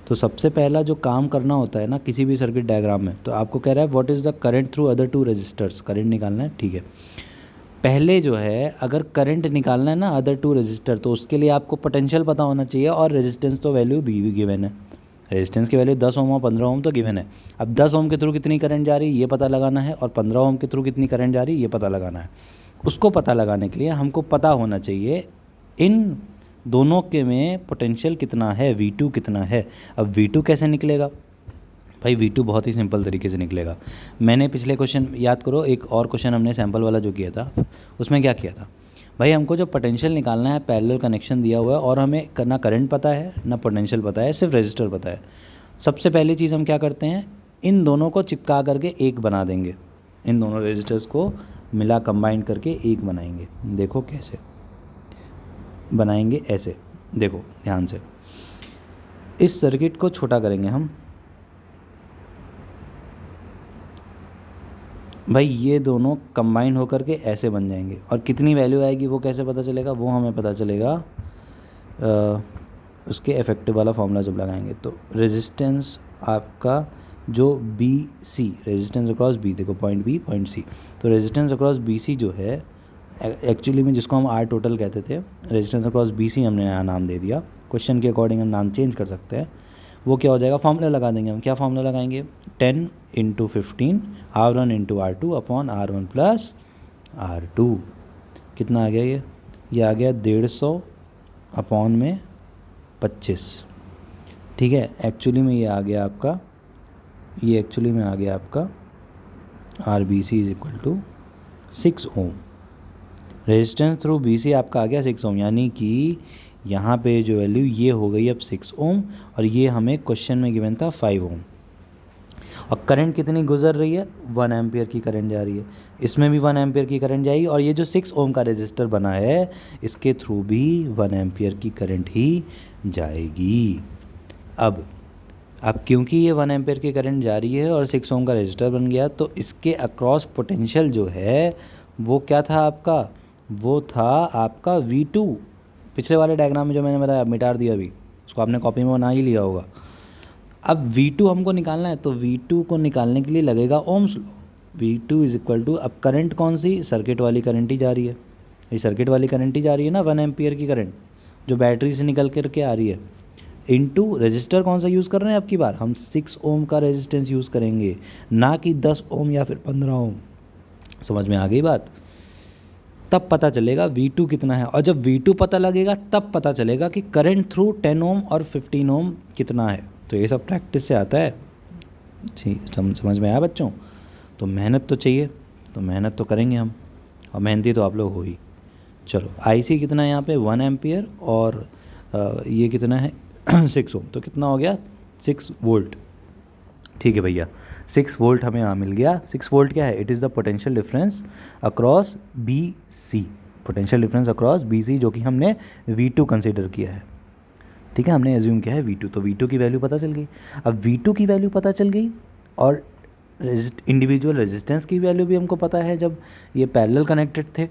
तो सबसे पहला जो काम करना होता है ना किसी भी सर्किट डायग्राम में, तो आपको कह रहा है what is the current through other two resistors, current निकालना है। ठीक है, पहले जो है अगर करंट निकालना है ना अदर टू रजिस्टर, तो उसके लिए आपको पोटेंशियल पता होना चाहिए, और रेजिस्टेंस तो वैल्यू दी गिवन है। रेजिस्टेंस की वैल्यू 10 ओम और 15 ओम तो गिवन है। अब 10 ओम के थ्रू कितनी करंट जा रही है ये पता लगाना है, और 15 ओम के थ्रू कितनी करंट जा रही है ये पता लगाना है। उसको पता लगाने के लिए हमको पता होना चाहिए इन दोनों के में पोटेंशियल कितना है, V2 कितना है। अब V2 कैसे निकलेगा भाई? V2 बहुत ही सिंपल तरीके से निकलेगा। मैंने पिछले क्वेश्चन याद करो, एक और क्वेश्चन हमने सैम्पल वाला जो किया था उसमें क्या किया था भाई, हमको जो पोटेंशियल निकालना है, पैरेलल कनेक्शन दिया हुआ है और हमें ना करंट पता है ना पोटेंशियल पता है, सिर्फ रेजिस्टर पता है। सबसे पहली चीज़ हम क्या करते हैं, इन दोनों को चिपका करके एक बना देंगे, इन दोनों रेजिस्टर्स को मिला कंबाइन करके एक बनाएंगे। देखो कैसे बनाएंगे, ऐसे देखो ध्यान से। इस सर्किट को छोटा करेंगे हम भाई, ये दोनों कंबाइन होकर के ऐसे बन जाएंगे, और कितनी वैल्यू आएगी वो कैसे पता चलेगा, वो हमें पता चलेगा उसके इफेक्टिव वाला फॉर्मूला जब लगाएंगे। तो रेजिस्टेंस आपका जो BC, रेजिस्टेंस अक्रॉस B, देखो पॉइंट B पॉइंट C, तो रेजिस्टेंस अक्रॉस BC जो है एक्चुअली में जिसको हम R टोटल कहते थे, रेजिस्टेंस अक्रॉस BC हमने नया नाम दे दिया, क्वेश्चन के अकॉर्डिंग हम नाम चेंज कर सकते हैं। वो क्या हो जाएगा, फॉर्मूला लगा देंगे हम। क्या फॉर्मूला लगाएंगे, 10 × 15 R1 × R2 upon R1 plus R2। कितना आ गया ये आ गया 150 अपॉन में 25। ठीक है, एक्चुअली में ये आ गया आपका, ये एक्चुअली में आ गया आपका RBC is equal to 6 ohm. Resistance through BC आपका आ गया 6 ओम, यानी कि यहाँ पे जो वैल्यू ये हो गई अब 6 ओम, और ये हमें क्वेश्चन में गिवन था 5 ओम। और करंट कितनी गुजर रही है, 1 एम्पियर की करंट जा रही है, इसमें भी 1 एम्पियर की करंट जाएगी, और ये जो 6 ओम का रेजिस्टर बना है इसके थ्रू भी 1 एम्पियर की करंट ही जाएगी। अब क्योंकि ये 1 एम्पियर की करंट जा रही है और 6 ओम का रेजिस्टर बन गया, तो इसके अक्रॉस पोटेंशियल जो है वो क्या था आपका, वो था आपका V2। पिछले वाले डायग्राम में जो मैंने बताया मिटा दिया, अभी उसको आपने कॉपी में बना ही लिया होगा। अब V2 हमको निकालना है, तो V2 को निकालने के लिए लगेगा ohm's law. V2 is equal to, अब करंट कौन सी, सर्किट वाली करंट ही जा रही है, ये सर्किट वाली करंट ही जा रही है ना, 1 एम्पियर की करंट जो बैटरी से निकल करके आ रही है, इनटू रेजिस्टर कौन सा यूज़ कर रहे हैं, अब की बार हम 6 ओम का रेजिस्टेंस यूज़ करेंगे, ना कि 10 ओम या फिर 15 ओम। समझ में आ गई बात? तब पता चलेगा V2 कितना है, और जब V2 पता लगेगा तब पता चलेगा कि करंट थ्रू 10 ओम और 15 ओम कितना है। तो ये सब प्रैक्टिस से आता है। ठीक, समझ में आया बच्चों? तो मेहनत तो चाहिए, तो मेहनत तो करेंगे हम, और मेहनती तो आप लोग हो ही। चलो, IC कितना है यहाँ पे 1 एम्पियर, और ये कितना है 6 ओम, तो कितना हो गया 6 वोल्ट। ठीक है भैया, 6 वोल्ट हमें यहाँ मिल गया। 6 वोल्ट क्या है, it is the potential difference across BC, potential difference across BC जो कि हमने V2 कंसिडर किया है। ठीक है, हमने एज्यूम किया है V2, तो V2 की वैल्यू पता चल गई। अब V2 की वैल्यू पता चल गई, और इंडिविजुअल रेजिस्टेंस की वैल्यू भी हमको पता है जब ये पैरेलल कनेक्टेड थे,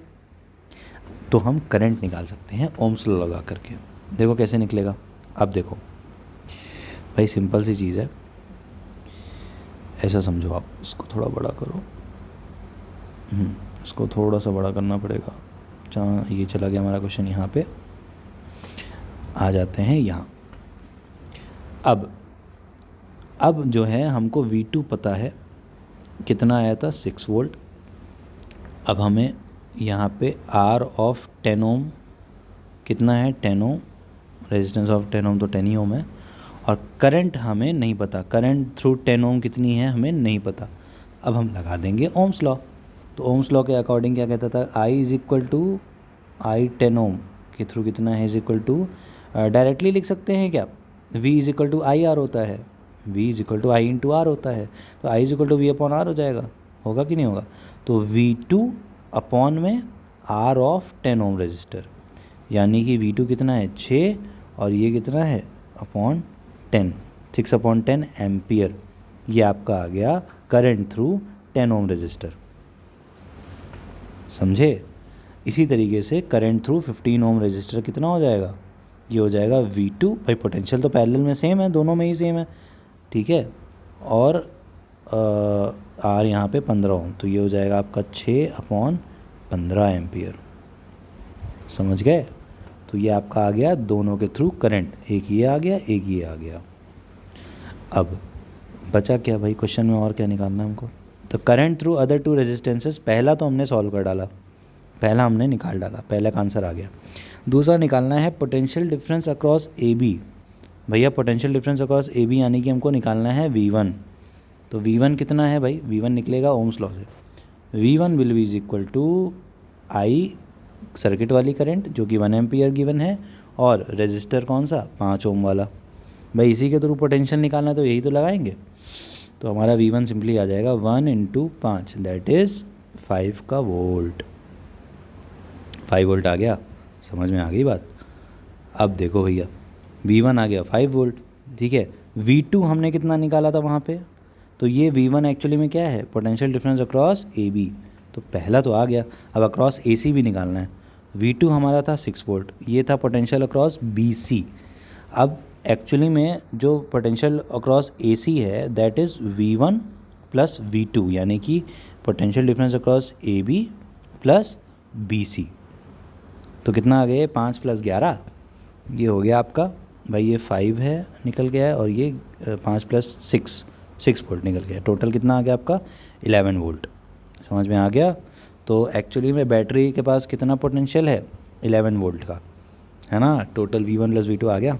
तो हम करंट निकाल सकते हैं ओम्स लॉ लगा करके। देखो कैसे निकलेगा। अब देखो भाई, सिंपल सी चीज़ है, ऐसा समझो आप, इसको थोड़ा बड़ा करो, इसको थोड़ा सा बड़ा करना पड़ेगा, ये चला गया हमारा क्वेश्चन, यहाँ पे आ जाते हैं यहाँ। अब जो है हमको V2 पता है कितना आया था, 6 वोल्ट। अब हमें यहाँ पे R ऑफ 10 ओम कितना है, 10 ओम, रेजिस्टेंस ऑफ 10 ओम तो 10 ही ओम है, और करंट हमें नहीं पता, करंट थ्रू 10 ओम कितनी है हमें नहीं पता। अब हम लगा देंगे ओम्स लॉ। तो ओम्स लॉ के अकॉर्डिंग क्या कहता था, I इज़ इक्वल टू आई 10 ओम के थ्रू कितना है, इज इक्वल टू, डायरेक्टली लिख सकते हैं क्या, V is equal to I R होता है, V is equal to I into R होता है, तो I is equal to V upon R हो जाएगा, होगा कि नहीं होगा। तो V2 अपॉन में R ऑफ 10 ओम रजिस्टर, यानी कि V2 कितना है 6 और ये कितना है अपॉन 10, 6 अपॉन 10 एम्पियर। ये आपका आ गया करंट थ्रू 10 ओम रजिस्टर, समझे। इसी तरीके से करंट थ्रू 15 ओम रजिस्टर कितना हो जाएगा, ये हो जाएगा V2, भाई पोटेंशियल तो पैरेलल में सेम है, दोनों में ही सेम है, ठीक है, और R यहाँ पे 15 ओम, तो ये हो जाएगा आपका 6 अपॉन 15 एम्पियर, समझ गए। तो ये आपका आ गया दोनों के थ्रू करंट, एक ये आ गया एक ये आ गया। अब बचा क्या भाई क्वेश्चन में, और क्या निकालना है हमको। तो current through other two resistances, पहला तो हमने सॉल्व कर डाला, पहला हमने निकाल डाला, पहला का आंसर आ गया। दूसरा निकालना है पोटेंशियल डिफरेंस अक्रॉस ए बी। भैया potential difference across A B यानी कि हमको निकालना है V1। तो V1 कितना है भाई, V1 निकलेगा ओम्स लॉ से, V1 will be is equal to I circuit वाली करंट जो कि 1 एम्पियर गिवन है, और रेजिस्टर कौन सा 5 ओम वाला। भाई इसी के थ्रू पोटेंशियल निकालना है तो यही तो लगाएंगे। तो हमारा V1 सिंपली आ जाएगा 1 इंटू 5, दैट इज़ 5 का वोल्ट, 5 वोल्ट आ गया, समझ में आ गई बात। अब देखो भैया V1 आ गया 5 वोल्ट, ठीक है। V2 हमने कितना निकाला था वहाँ पे, तो ये V1 एक्चुअली में क्या है, पोटेंशियल डिफरेंस अक्रॉस AB, तो पहला तो आ गया। अब अक्रॉस AC भी निकालना है। V2 हमारा था 6 वोल्ट, ये था पोटेंशियल अक्रॉस BC। अब एक्चुअली में जो पोटेंशियल अक्रॉस AC है that is V1 plus V2, यानी कि potential difference across AB plus BC। तो कितना आ गया, 5 प्लस 11, ये हो गया आपका भाई, ये 5 है निकल गया है, और ये 5 प्लस 6 वोल्ट निकल गया। टोटल कितना आ गया आपका 11 वोल्ट, समझ में आ गया। तो एक्चुअली में बैटरी के पास कितना पोटेंशियल है 11 वोल्ट का, है ना। टोटल V1 प्लस V2 आ गया,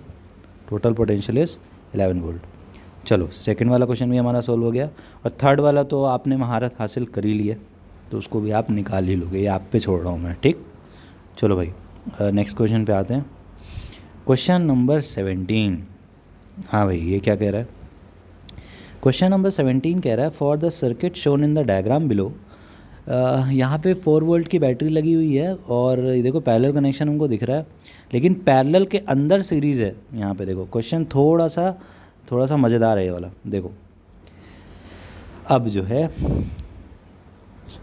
टोटल पोटेंशियल इज़ 11 वोल्ट। चलो सेकंड वाला क्वेश्चन भी हमारा सॉल्व हो गया, और थर्ड वाला तो आपने महारत हासिल कर ही ली है, तो उसको भी आप निकाल ही लोगे, ये आप पे छोड़ रहा हूँ मैं, ठीक। चलो भाई नेक्स्ट क्वेश्चन पे आते हैं, क्वेश्चन नंबर 17। हाँ भाई ये क्या कह रहा है, क्वेश्चन नंबर 17 कह रहा है for the circuit shown in the diagram below. यहाँ पे 4 वोल्ट की बैटरी लगी हुई है, और देखो पैरेलल कनेक्शन हमको दिख रहा है, लेकिन पैरेलल के अंदर सीरीज़ है। यहाँ पे देखो क्वेश्चन थोड़ा सा मज़ेदार है ये वाला, देखो अब जो है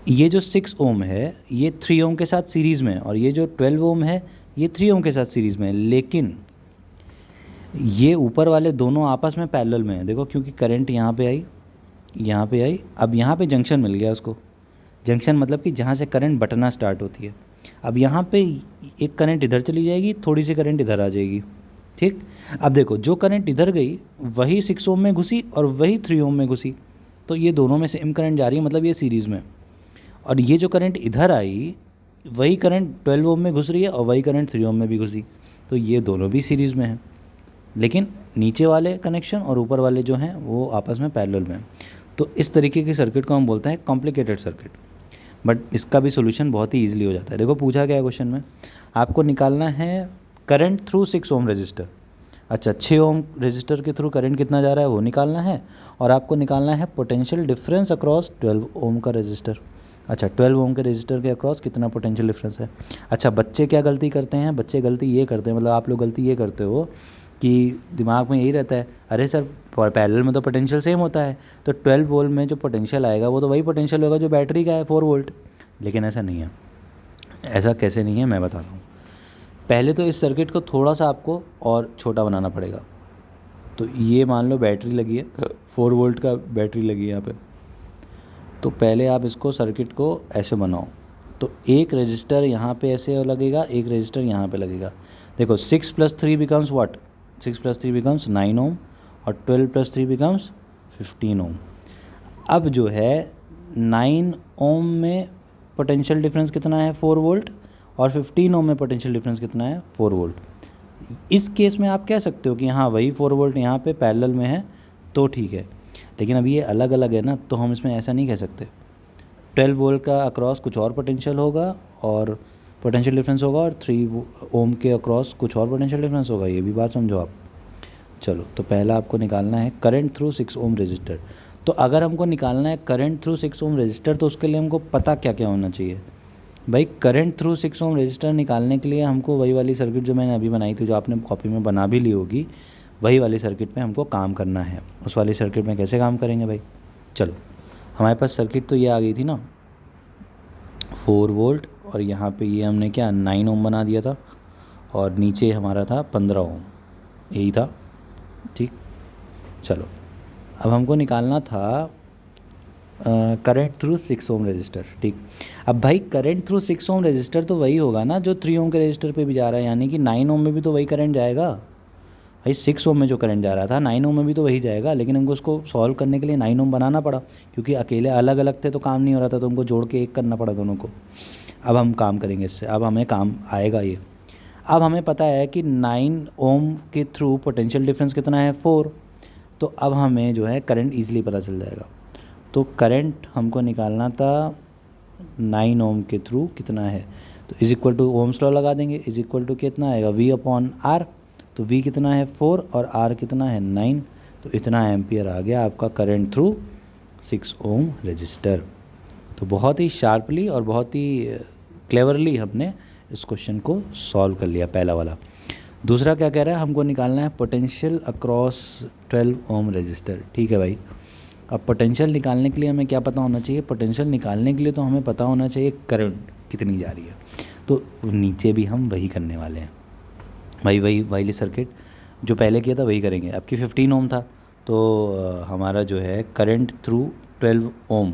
ये जो 6 ओम है ये 3 ओम के साथ सीरीज़ में है, और ये जो 12 ओम है ये 3 ओम के साथ सीरीज़ में है, लेकिन ये ऊपर वाले दोनों आपस में पैरेलल में है। देखो क्योंकि करंट यहाँ पे आई, अब यहाँ पे जंक्शन मिल गया उसको, जंक्शन मतलब कि जहाँ से करंट बटना स्टार्ट होती है। अब यहाँ पे एक करंट इधर चली जाएगी, थोड़ी सी करंट इधर आ जाएगी, ठीक। अब देखो जो करंट इधर गई वही 6 ओम में घुसी और वही 3 ओम में घुसी, तो ये दोनों में सेम करंट जा रही है, मतलब ये सीरीज़ में। और ये जो करंट इधर आई वही करंट 12 ओम में घुस रही है और वही करंट 3 ओम में भी घुसी, तो ये दोनों भी सीरीज़ में हैं, लेकिन नीचे वाले कनेक्शन और ऊपर वाले जो हैं वो आपस में पैरेलल में हैं। तो इस तरीके की सर्किट को हम बोलते हैं कॉम्प्लिकेटेड सर्किट, बट इसका भी सोल्यूशन बहुत ही ईजिली हो जाता है। देखो पूछा गया है क्वेश्चन में, आपको निकालना है करंट थ्रू 6 ओम रजिस्टर। अच्छा 6 ओम रजिस्टर के थ्रू करंट कितना जा रहा है वो निकालना है, और आपको निकालना है पोटेंशियल डिफरेंस अक्रॉस 12 ओम का रजिस्टर। अच्छा 12 ओम के रजिस्टर के अक्रॉस कितना पोटेंशियल डिफरेंस है। अच्छा बच्चे क्या गलती करते हैं, बच्चे गलती ये करते हैं, मतलब आप लोग गलती ये करते हो कि दिमाग में यही रहता है, अरे सर पैरेलल में तो पोटेंशियल सेम होता है, तो 12 वोल्ट में जो पोटेंशियल आएगा वो तो वही पोटेंशियल होगा जो बैटरी का है 4 वोल्ट। लेकिन ऐसा नहीं है, ऐसा कैसे नहीं है मैं बताता हूँ। पहले तो इस सर्किट को थोड़ा सा आपको और छोटा बनाना पड़ेगा। तो ये मान लो बैटरी लगी है, 4 वोल्ट का बैटरी लगी है यहाँ पे, तो पहले आप इसको सर्किट को ऐसे बनाओ, तो एक रजिस्टर यहाँ पे ऐसे लगेगा, एक रजिस्टर यहाँ पे लगेगा। देखो 6 + 3 बिकम्स व्हाट, 6 + 3 बिकम्स 9 ओम और 12 + 3 बिकम्स 15 ओम। अब जो है 9 ओम में पोटेंशियल डिफरेंस कितना है 4 वोल्ट, और 15 ओम में पोटेंशियल डिफरेंस कितना है 4 वोल्ट। इस केस में आप कह सकते हो कि हाँ वही 4 वोल्ट यहाँ पे पैरेलल में है तो ठीक है, लेकिन अब ये अलग अलग है ना, तो हम इसमें ऐसा नहीं कह सकते। 12 वोल्ट का अक्रॉस कुछ और पोटेंशियल होगा और पोटेंशियल डिफरेंस होगा, और 3 ओम के अक्रॉस कुछ और पोटेंशियल डिफरेंस होगा, ये भी बात समझो आप। चलो, तो पहला आपको निकालना है करंट थ्रू 6 ओम रजिस्टर। तो अगर हमको निकालना है करंट थ्रू 6 ओम रजिस्टर तो उसके लिए हमको पता क्या क्या होना चाहिए भाई। करंट थ्रू 6 ओम रजिस्टर निकालने के लिए हमको वही वाली सर्किट जो मैंने अभी बनाई थी, जो आपने कॉपी में बना भी ली होगी, वही वाली सर्किट में हमको काम करना है। उस वाली सर्किट में कैसे काम करेंगे भाई, चलो हमारे पास सर्किट तो ये आ गई थी ना, 4 वोल्ट, और यहाँ पे ये हमने क्या 9 ओम बना दिया था, और नीचे हमारा था 15 ओम, यही था, ठीक। चलो, अब हमको निकालना था करंट थ्रू 6 ओम रजिस्टर, ठीक। अब भाई करंट थ्रू 6 ओम रजिस्टर तो वही होगा ना जो 3 ओम के रजिस्टर पे भी जा रहा है, यानी कि 9 ओम में भी तो वही करंट जाएगा भाई। 6 ओम में जो करंट जा रहा था 9 ओम में भी तो वही जाएगा, लेकिन हमको उसको सॉल्व करने के लिए 9 ओम बनाना पड़ा, क्योंकि अकेले अलग अलग थे तो काम नहीं हो रहा था, तो हमको जोड़ के एक करना पड़ा दोनों को। अब हम काम करेंगे इससे, अब हमें काम आएगा ये। अब हमें पता है कि 9 ओम के थ्रू पोटेंशियल डिफरेंस कितना है 4, तो अब हमें जो है करंट ईजिली पता चल जाएगा। तो करंट हमको निकालना था 9 ओम के थ्रू कितना है, तो is equal to ohm's law लगा देंगे, इज इक्वल टू कितना आएगा V/R। तो V कितना है 4 और R कितना है 9, तो इतना एम्पियर आ गया आपका करंट थ्रू 6 ओम रजिस्टर। तो बहुत ही शार्पली और बहुत ही क्लेवरली हमने इस क्वेश्चन को सॉल्व कर लिया, पहला वाला। दूसरा क्या कह रहा है, हमको निकालना है पोटेंशियल अक्रॉस 12 ओम रजिस्टर, ठीक है भाई। अब पोटेंशियल निकालने के लिए हमें क्या पता होना चाहिए, पोटेंशियल निकालने के लिए तो हमें पता होना चाहिए करंट कितनी जा रही है। तो नीचे भी हम वही करने वाले हैं भाई, वही वाली सर्किट जो पहले किया था वही करेंगे। आपकी 15 ओम था, तो हमारा जो है करंट थ्रू 12 ओम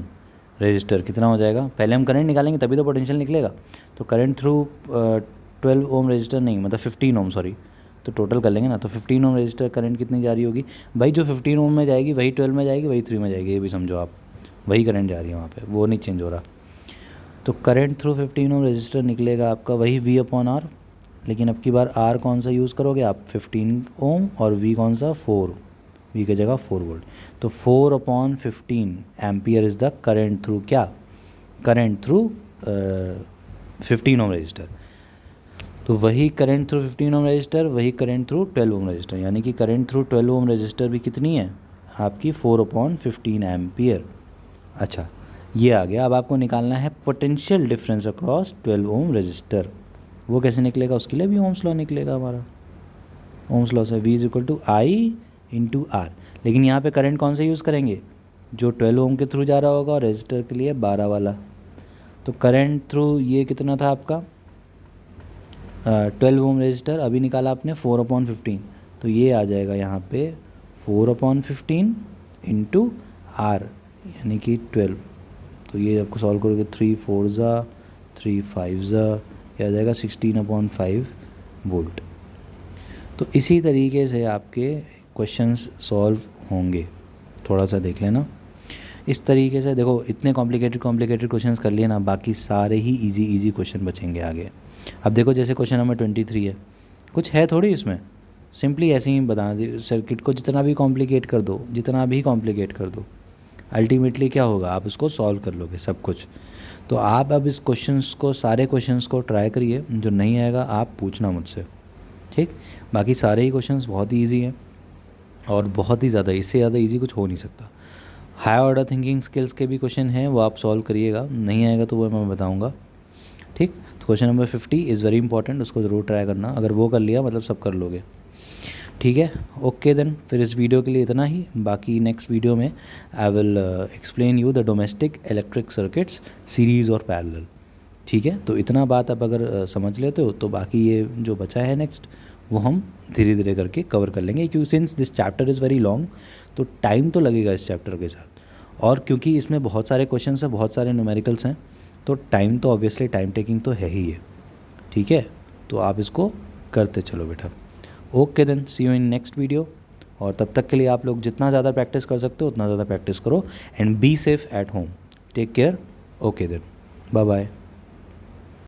रजिस्टर कितना हो जाएगा, पहले हम करंट निकालेंगे तभी तो पोटेंशियल निकलेगा। तो करंट थ्रू 12 ओम रजिस्टर नहीं, मतलब 15 ओम, सॉरी, तो टोटल कर लेंगे ना, तो 15 ओम रजिस्टर करंट कितनी जा रही होगी भाई, जो 15 ओम में जाएगी वही 12 में जाएगी, वही 3 में जाएगी, ये भी समझो आप, वही करंट जा रही है वहाँ पे, वो नहीं चेंज हो रहा। तो करंट थ्रू 15 ओम रजिस्टर निकलेगा आपका वही V/R, लेकिन अब की बार R कौन सा यूज़ करोगे आप 15 ओम, और V कौन सा 4, V की जगह 4 वोल्ट। तो 4/15 ampere is the current through क्या, करंट थ्रू 15 ओम रजिस्टर। तो वही करंट थ्रू 15 ओम रजिस्टर, वही करंट थ्रू 12 ओम रजिस्टर, यानी कि करंट थ्रू 12 ओम रजिस्टर भी कितनी है आपकी 4/15 एम्पियर। अच्छा, ये आ गया। अब आपको निकालना है potential difference across 12 ohm resistor. वो कैसे निकलेगा, उसके लिए भी ओम्स लॉ निकलेगा हमारा। ओम्स लॉ से V = I/R, लेकिन यहाँ पे करंट कौन सा यूज़ करेंगे, जो 12 ओम के थ्रू जा रहा होगा, और रजिस्टर के लिए 12 वाला। तो करंट थ्रू ये कितना था आपका 12 ओम रजिस्टर, अभी निकाला आपने 4/15, तो ये आ जाएगा यहाँ पे 4/15 इंटू R, यानी कि 12। तो ये आपको सॉल्व करोगे 3 4 ज़ा 3 5 ज़ा, ये आ जाएगा 16/5 वोल्ट। तो इसी तरीके से आपके क्वेश्चंस सॉल्व होंगे, थोड़ा सा देख लेना इस तरीके से। देखो इतने कॉम्प्लिकेटेड क्वेश्चंस कर लिए ना, बाकी सारे ही इजी क्वेश्चन बचेंगे आगे। अब देखो जैसे क्वेश्चन नंबर 23 है, कुछ है थोड़ी इसमें, सिंपली ऐसे ही बता दी, सर्किट को जितना भी कॉम्प्लिकेट कर दो, जितना भी कॉम्प्लिकेट कर दो, अल्टीमेटली क्या होगा, आप उसको सॉल्व कर लोगे सब कुछ। तो आप अब इस क्वेश्चंस को, सारे क्वेश्चंस को ट्राई करिए, जो नहीं आएगा आप पूछना मुझसे, ठीक। बाकी सारे ही क्वेश्चंस बहुत ही ईजी हैं, और बहुत ही ज़्यादा, इससे ज़्यादा ईजी कुछ हो नहीं सकता। हाई ऑर्डर थिंकिंग स्किल्स के भी क्वेश्चन हैं, वो आप सॉल्व करिएगा, नहीं आएगा तो वो मैं बताऊँगा, ठीक। तो question number 50 is very important, उसको ज़रूर ट्राई करना, अगर वो कर लिया मतलब सब कर लोगे, ठीक है। ओके देन, फिर इस वीडियो के लिए इतना ही। बाकी नेक्स्ट वीडियो में I will explain you the domestic electric circuits series और पैरेलल, ठीक है। तो इतना बात आप अगर समझ लेते हो तो बाकी ये जो बचा है नेक्स्ट, वो हम धीरे धीरे करके कवर कर लेंगे, क्योंकि since this chapter is very long, तो टाइम तो लगेगा इस चैप्टर के साथ, और क्योंकि इसमें बहुत सारे क्वेश्चंस हैं, बहुत सारे न्यूमेरिकल्स हैं, तो टाइम तो ऑब्वियसली टाइम टेकिंग तो है ही है, ठीक है। तो आप इसको करते चलो बेटा। Okay then, see you in next video. और तब तक के लिए आप लोग जितना ज़्यादा प्रैक्टिस कर सकते हो उतना ज़्यादा प्रैक्टिस करो, and be safe at home. Take care. Okay then, bye bye.